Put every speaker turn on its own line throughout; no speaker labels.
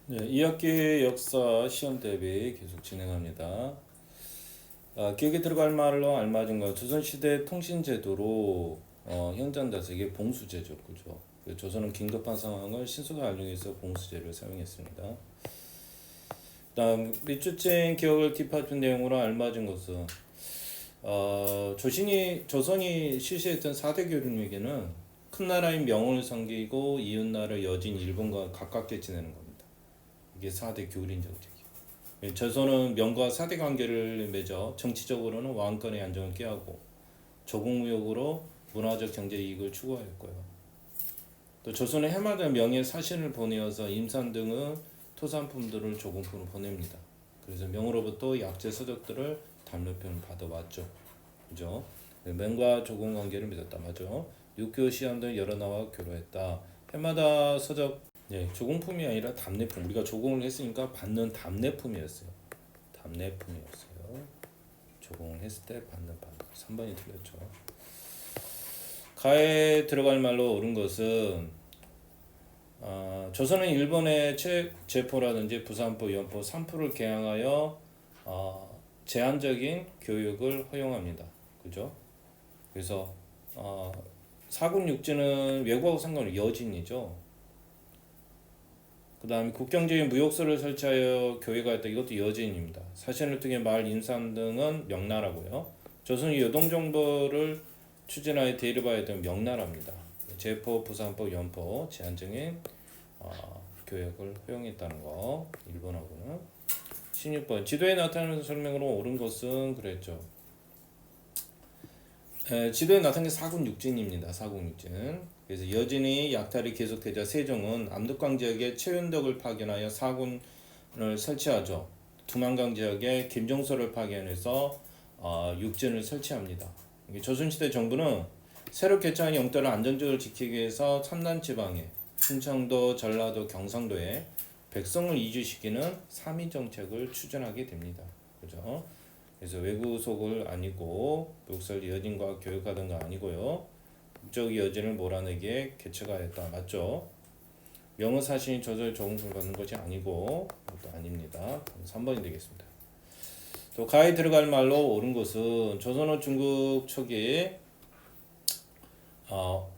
네, 2학기 역사 시험 대비 계속 진행합니다. 기억에 들어갈 말로 알맞은 거 조선시대 통신제도로 현장자서 이게 봉수제죠, 그죠? 조선은 긴급한 상황을 신속하게 알리기 위해서 봉수제를 사용했습니다. 다음 밑줄진 기억을 뒷받침 내용으로 알맞은 것은 조선이 실시했던 4대 교류에게는 큰 나라인 명을 섬기고 이웃나라 여진 일본과 가깝게 지내는 겁니다. 이게 4대 교린 정책이에요. 조선은 명과 4대 관계를 맺어 정치적으로는 왕권의 안정을 꾀하고 조국무역으로 문화적 경제 이익을 추구하였고요. 또 조선은 해마다 명의 사신을 보내어서 임산 등의 토산품들을 조공품으로 보냅니다. 그래서 명으로부터 약재 서적들을 담례편을 받아왔죠. 그죠? 명과 조공 관계를 맺었다. 맞죠? 육교 시험 등 여러 나라와 교류했다. 해마다 서적 조공품이 아니라 답례품. 우리가 조공을 했으니까 받는 답례품이었어요. 답례품이었어요. 조공을 했을 때 받는 받는. 3번이 틀렸죠. 가에 들어갈 말로 옳은 것은 조선은 일본의 제포라든지 부산포, 연포, 산포를 개항하여 제한적인 교육을 허용합니다. 그죠? 그래서 사군 육지는 외국하고 상관없이 여진이죠. 그 다음에 국경지에 무역소를 설치하여 교회가 있다. 이것도 여진입니다. 사신을 통해 마을 인산 등은 명나라고요. 조선이 요동정보를 추진하여 대립하여 된 명나라입니다. 제포, 부산포, 연포 제한적인 교역을 허용했다는 거. 일본하고는 16번 지도에 나타나는 설명으로 옳은 것은 그랬죠. 지도에 나타난 게 사군 육진입니다. 사군 육진. 그래서 여진이 약탈이 계속되자 세종은 압록강 지역에 최윤덕을 파견하여 사군을 설치하죠. 두만강 지역에 김종서를 파견해서 육진을 설치합니다. 조선시대 정부는 새로 개최한 영토를 안정적으로 지키기 위해서 삼남 지방에 충청도, 전라도, 경상도에 백성을 이주시키는 삼위 정책을 추진하게 됩니다. 그죠? 그래서 외구속을 아니고 묵설 여진과 교육하던 거 아니고요. 국적 여진을 몰아내기에 개최하였다. 맞죠? 명의사신이 조설 조공을 받는 것이 아니고 그것도 아닙니다. 3번이 되겠습니다. 또 가에 들어갈 말로 옳은 것은 조선은 중국 초기에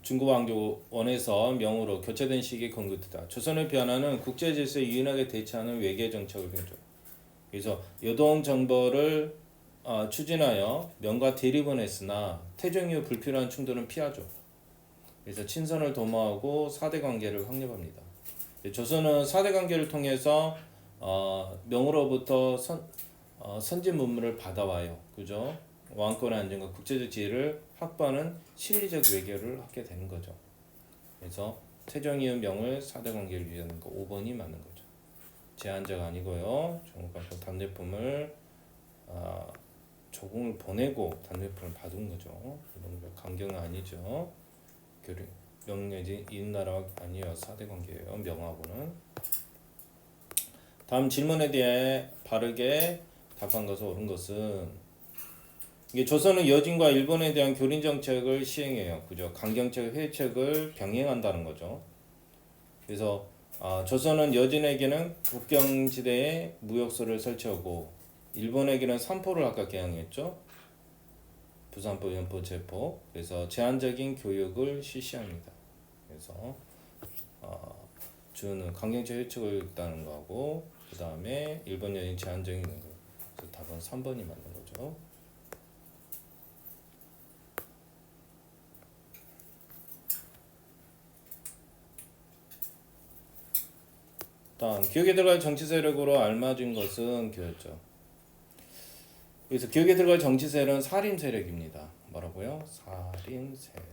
중국 왕조원에서 명으로 교체된 시기에 건국됐다. 조선의 변화는 국제 질서에 유연하게 대처하는 외교 정책을 펴죠. 그래서 요동 정보를 추진하여 명과 대립은 했으나 태종 이후 불필요한 충돌은 피하죠. 그래서 친선을 도모하고 4대 관계를 확립합니다. 조선은 4대 관계를 통해서 명으로부터 선진 문물을 받아와요. 그죠? 왕권의 안정과 국제적 지위를 확보하는 실리적 외교를 하게 되는 거죠. 그래서 태종 이후 명을 4대 관계를 유지하는 거 5번이 맞는 거죠. 제한적 아니고요. 정부가 답례품을 조공을 보내고 답례품을 받은 거죠. 이런 강경은 아니죠. 명예지 이웃나라 아니요 4대 관계예요. 명하고는. 다음 질문에 대해 바르게 답한 것은 옳은 것은 이게 조선은 여진과 일본에 대한 교린 정책을 시행해요. 그죠? 강경책, 회책을 병행한다는 거죠. 그래서 조선은 여진에게는 국경지대에 무역소를 설치하고 일본에게는 산포를 아까 개항했죠. 부산포, 연포, 제포. 그래서 제한적인 교육을 실시합니다. 그래서 주는 강경책 회책을 있다는 거고 그 다음에 일본 여진 제한적인 거. 그래서 답은 3번이 맞는 거죠. 다음 기억에 들어갈 정치 세력으로 알맞은 것은 교였죠. 그래서 기억에 들어갈 정치 세력은 살인 세력입니다. 뭐라고요? 살인 세력.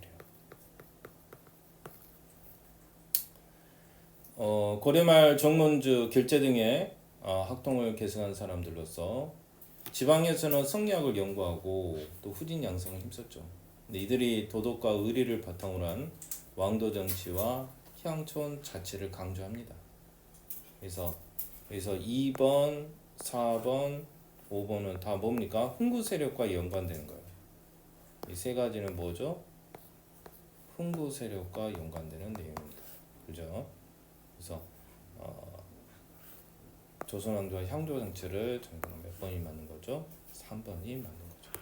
고려말 정문주, 길제 등의 학통을 계승한 사람들로서 지방에서는 성리학을 연구하고 또 후진 양성을 힘썼죠. 근데 이들이 도덕과 의리를 바탕으로 한 왕도 정치와乡촌 자치를 강조합니다. 그래서 2번, 4번, 5번은 다 뭡니까? 흥부 세력과 연관되는 거예요. 이 세 가지는 뭐죠? 흥부 세력과 연관되는 내용입니다. 그죠? 그래서 조선왕조와 향조 정치를 전공한 몇 번이 맞는 거죠? 3번이 맞는 거죠.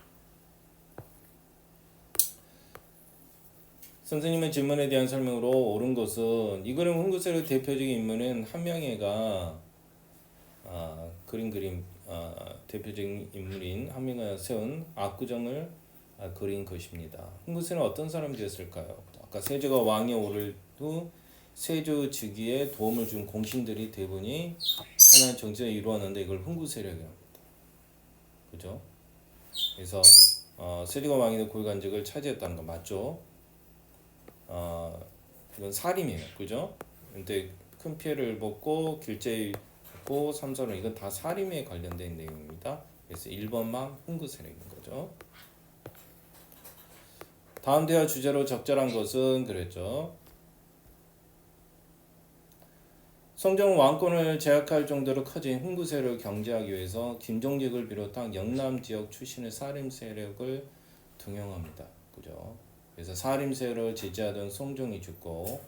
선생님의 질문에 대한 설명으로 옳은 것은 이 그림 흥구세력 대표적인 인물은 한명회가 대표적인 인물인 한명회가 세운 압구정을 그린 것입니다. 흥구세는 어떤 사람이 되었을까요? 아까 세조가 왕에 오를 후 세조 즉위에 도움을 준 공신들이 대부분이 하나의 정치를 이루었는데 이걸 흥구세력이라고 합니다. 그죠? 그래서 세조가 왕이 된 고위관직을 차지했다는 거 맞죠? 이건 살인이에요. 그죠? 근데 큰 피해를 입었고 길제의 고 삼선은 이건 다 살인에 관련된 내용입니다. 그래서 1번만 흥구세력인 거죠. 다음 대화 주제로 적절한 것은 그랬죠. 성종 왕권을 제압할 정도로 커진 흥구세력을 경제하기 위해서 김종직을 비롯한 영남 지역 출신의 살림 세력을 등용합니다. 그죠? 그래서 살림 세력을 지지하던 성종이 죽고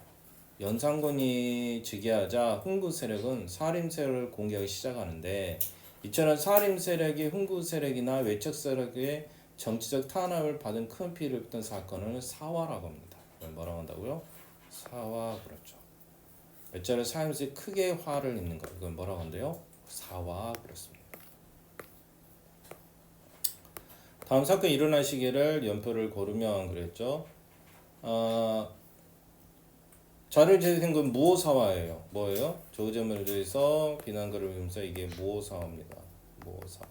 연산군이 즉위하자 흥구 세력은 살림 세력을 공격하기 시작하는데 이처럼 살림 세력이 흥구 세력이나 외척 세력의 정치적 탄압을 받은 큰 피해를 입던 사건을 사화라고 합니다. 뭐라고 한다고요? 사화 그렇죠. 외자를 사임새 크게 화를 입는 것 이건 뭐라고 한대요? 사화 그렇습니다. 다음 사건 일어날 시기를 연표를 고르면 그랬죠. 자를 제시한 건 무오사화예요. 뭐예요? 조우제문에 대해서 비난글을 읽으면서 이게 무오사화입니다. 무오사화.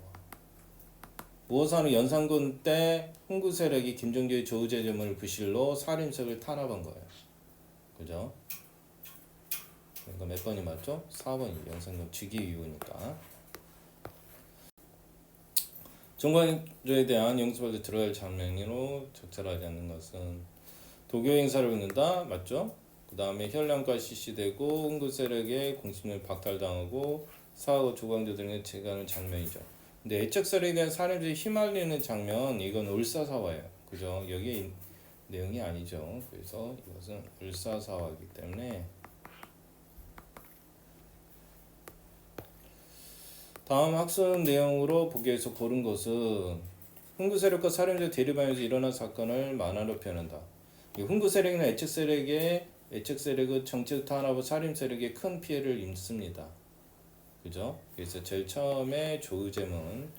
무오사화는 연산군 때 흥구 세력이 김종조의 조우제문을 부실로 살림색을 탄압한 거예요. 그죠? 그러니까 몇 번이 맞죠? 4번이 연산군 즉위 이후니까. 정관조에 대한 영수발도 들어갈 장면으로 적절하지 않는 것은 도교 행사를 갖는다 맞죠? 그 다음에 혈량과 실시되고 흥구 세력의 공신을 박탈당하고 사하고 조광조 등의 제거하는 장면이죠. 근데 애적 세력에 대한 살인죄에 휘말리는 장면 이건 을사사화예요. 그죠? 여기 내용이 아니죠. 그래서 이것은 을사사화이기 때문에 다음 학습 내용으로 보기에서 고른 것은 흥구 세력과 살인죄 대립하면서 일어난 사건을 만화로 표현한다. 이 흥구 세력이나 애척 세력의 정치적 탄압과 살인 세력에 큰 피해를 입습니다. 그죠? 그래서 제일 처음에 조의제문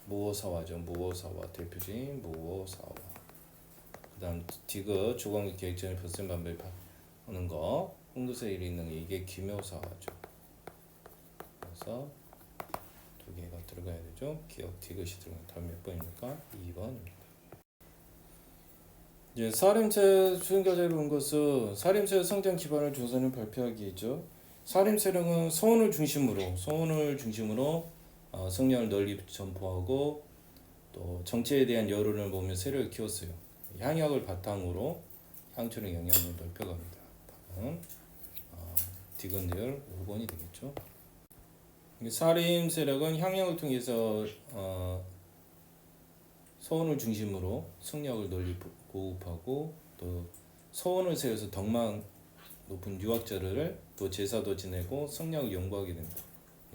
무오사화죠. 무오사화 대표적인 무오사화. 그다음 디귿 조광기 계획전의 별셈 반발하는 거 흥구세 일이 있는 게 이게 기묘사화죠. 그래서 두 개가 들어가야 되죠. 기억 디귿이 들어가면 다음 몇 번입니까? 2번입니다. 이제 살림세 수행자제로 온 것은 살림세 성장 기반을 조선을 발표하기죠. 살림세력은 서원을 중심으로 성령을 널리 전포하고 또 정치에 대한 여론을 모으며 세력을 키웠어요. 향약을 바탕으로 향초의 영향을 넓혀갑니다. 다음 디귿 5번이 되겠죠. 살림 세력은 향약을 통해서 서원을 중심으로 성령을 널리 보급하고 또 서원을 세워서 덕망 높은 유학자를 또 제사도 지내고 성령을 연구하게 됩니다.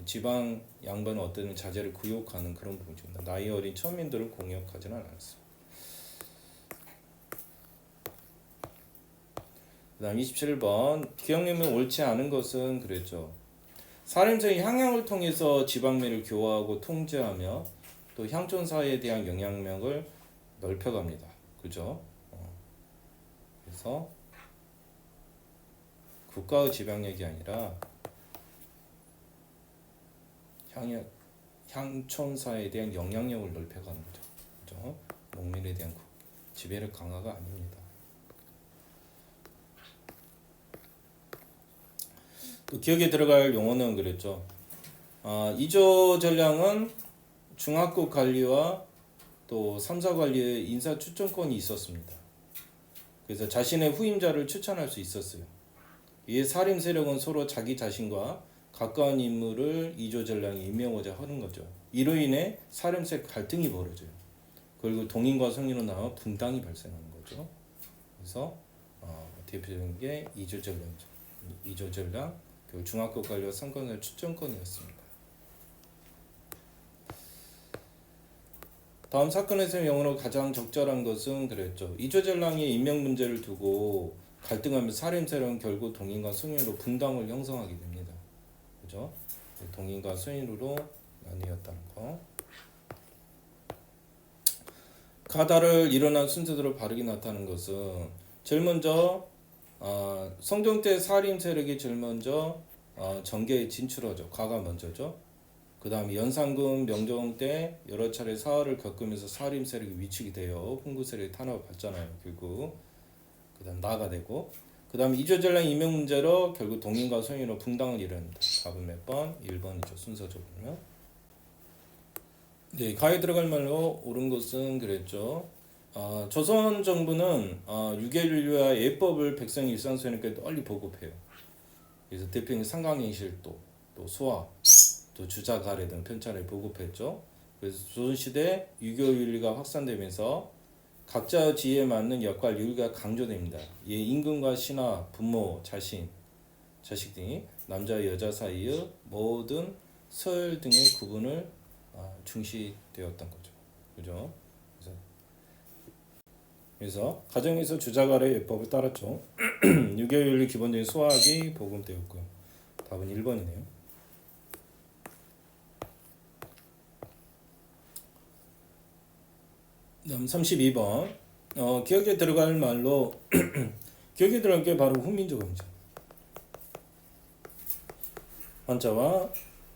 지방 양반은 어떤 자제를 구욕하는 그런 부분입니다. 나이 어린 천민들을 공격하지는 않았어요. 그 다음 27번 기억님은 옳지 않은 것은 그랬죠. 살림세의 향양을 통해서 지방민을 교화하고 통제하며 또 향촌사회에 대한 영향력을 넓혀갑니다. 그죠? 그래서 국가의 지방력이 아니라 향촌사회에 대한 영향력을 넓혀가는 거죠. 그죠? 농민에 대한 지배력 강화가 아닙니다. 또 기억에 들어갈 용어는 그랬죠. 이조 전량은 중학급 관리와 또 삼사 관리의 인사 추천권이 있었습니다. 그래서 자신의 후임자를 추천할 수 있었어요. 이에 살림 세력은 서로 자기 자신과 가까운 인물을 이조 전량이 임명하자 하는 거죠. 이로 인해 살림 세력 갈등이 벌어져요. 그리고 동인과 성인으로 나와 분당이 발생하는 거죠. 그래서 대표적인 게 이조 전량이죠. 이조 전량 그 중학교 관료 상권의 추천권이었습니다. 다음 사건에서 영어로 가장 적절한 것은 그랬죠. 이조젤랑이 인명 문제를 두고 갈등하면서 살림 세력은 결국 동인과 순인으로 분당을 형성하게 됩니다. 그죠? 동인과 순인으로 나뉘었다는 거. 가다를 일어난 순서대로 바르게 나타나는 것은 제일 먼저 성종 때 살림 세력이 제일 먼저 정계에 진출하죠. 가가 먼저죠. 그 다음에 연산군 명종 때 여러 차례 사활을 겪으면서 살림 세력이 위축이 돼요. 훈구 세력이 탄압을 받잖아요. 결국 그 다음 나가 되고 그 다음에 이조전랑 임명 문제로 결국 동인과 소인으로 분당을 이룹니다. 답은 몇 번? 1번이죠. 순서적으로요. 네, 가에 들어갈 말로 옳은 것은 그랬죠. 조선 정부는 유계윤리와 예법을 백성 일상생활에 널리 보급해요. 그래서 대표적인 상강행실도, 또 소화, 또 주자가래 등 편찬을 보급했죠. 그래서 조선시대 유교윤리가 확산되면서 각자 지혜에 맞는 역할 윤리가 강조됩니다. 예, 임금과 신하, 부모, 자식 등이 남자 여자 사이의 모든 서열 등의 구분을 중시되었던 거죠. 그죠? 그래서 가정에서 주자가래 예법을 따랐죠. 유교윤리 기본적인 수학이 보급되었고요. 답은 1번이네요. 다음 32번. 기억에 들어갈 말로 기억에 들어갈 게 바로 훈민조금이죠. 한자와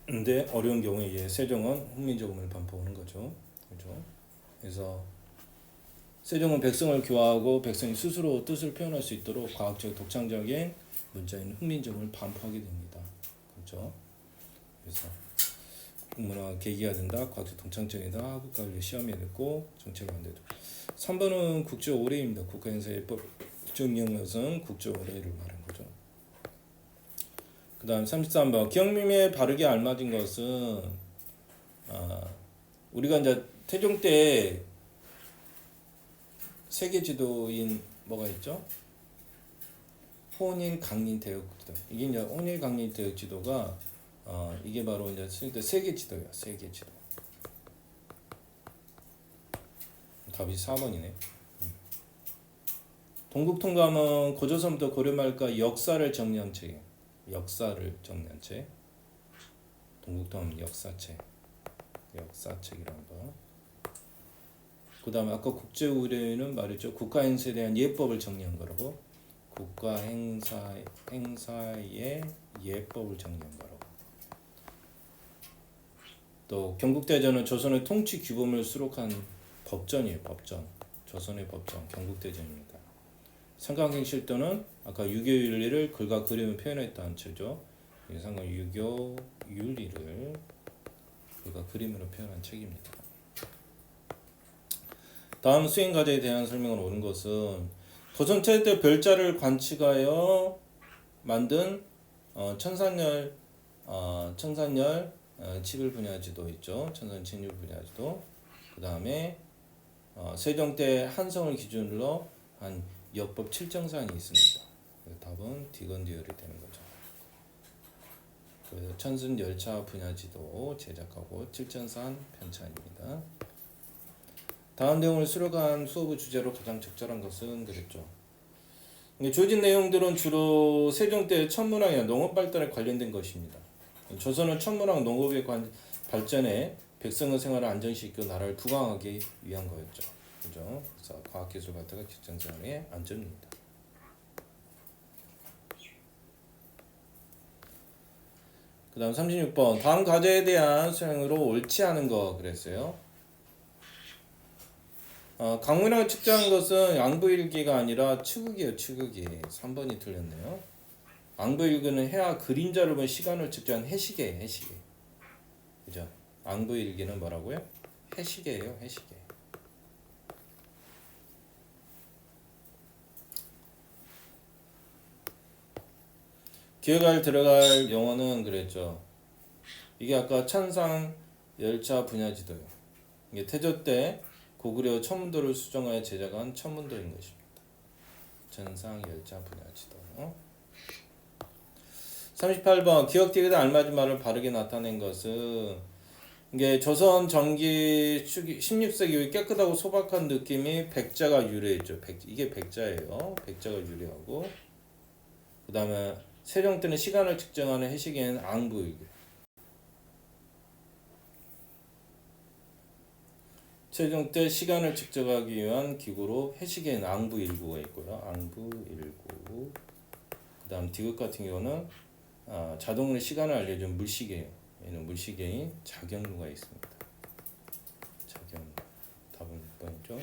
근데 어려운 경우에 세종은 훈민조금을 반포하는 거죠. 그렇죠? 그래서 세종은 백성을 교화하고 백성이 스스로 뜻을 표현할 수 있도록 과학적 독창적인 문자인 훈민조금을 반포하게 됩니다. 그렇죠? 그래서 국문화 계기가 된다, 과학적 독창적이다, 학국관리 시험에 듣고 정책을 만들고. 3번은 국조 올해입니다. 국가행사 예법 정리한 것은 국조 올해를 말한 거죠. 그 다음 33번 기억림에 바르게 알맞은 것은 우리가 이제 태종 때 세계 지도인 뭐가 있죠? 혼일 강림 대역지도. 이게 이제 혼일 강림 대역지도가 이게 바로 이제 세계 지도야. 세계 지도. 답이 4번이네. 동국통감은 고조선부터 고려말까 역사를 정리한 책이에요. 역사를 정리한 책. 동국통감 역사책. 역사책이라는 거. 그 다음에 아까 국제의례는 말했죠. 국가행사에 대한 예법을 정리한 거라고. 국가행사의 예법을 정리한 거라고. 또 경국대전은 조선의 통치 규범을 수록한 법전이에요. 법전. 조선의 법전. 경국대전입니다. 삼강행실도는 아까 유교윤리를 글과 그림을 표현했다는 책이죠. 상강 유교윤리를 글과 그림으로 표현한 책입니다. 다음 수행과제에 대한 설명을 옳은 것은 조선 최대 때 별자를 관측하여 만든 천산열 치불 분야지도 있죠. 천산열 치불 분야지도. 그 다음에 세종 때 한성을 기준으로 한 역법 7정사안이 있습니다. 답은 디건디얼이 되는 거죠. 그래서 천순 열차 분야지도 제작하고 7정사안 편찬입니다. 다음 내용을 수록한 수업의 주제로 가장 적절한 것은 그랬죠. 주어진 내용들은 주로 세종 때 천문학이나 농업 발달에 관련된 것입니다. 조선은 천문학 농업의 발전에 백성의 생활을 안정시키고 나라를 부강하기 위한 거였죠. 그죠? 그래서 과학기술 발달과 직장생활의 안전입니다. 그 다음 36번 다음 과제에 대한 수행으로 옳지 않은 거 그랬어요. 강문학을 측정한 것은 양부일기가 아니라 추극이에요. 추극이 3번이 틀렸네요. 앙부일기는 해와 그림자를 본 시간을 측정한 해시계예요. 해시계. 그죠? 앙부일기는 뭐라고요? 해시계예요. 해시계. 기억할 들어갈 용어는 그랬죠. 이게 아까 천상 열차 분야지도요. 이게 태조 때 고구려 천문도를 수정하여 제작한 천문도인 것입니다. 천상 열차 분야지도. 38번 기억되기도 알맞은 말을 바르게 나타낸 것은 이게 조선 전기 16세기 이후 깨끗하고 소박한 느낌이 백자가 유래했죠. 이게 백자예요. 백자가 유래하고 그 다음에 세종 때는 시간을 측정하는 해시계는 앙부이고 세종 때 시간을 측정하기 위한 기구로 해시계는 앙부일구가 있고요. 앙부일구. 그 다음 디귿 같은 경우는 자동으로 시간을 알려준 물시계예요. 얘는 물시계인 자경루가 있습니다. 자경루. 답은 몇 번이죠?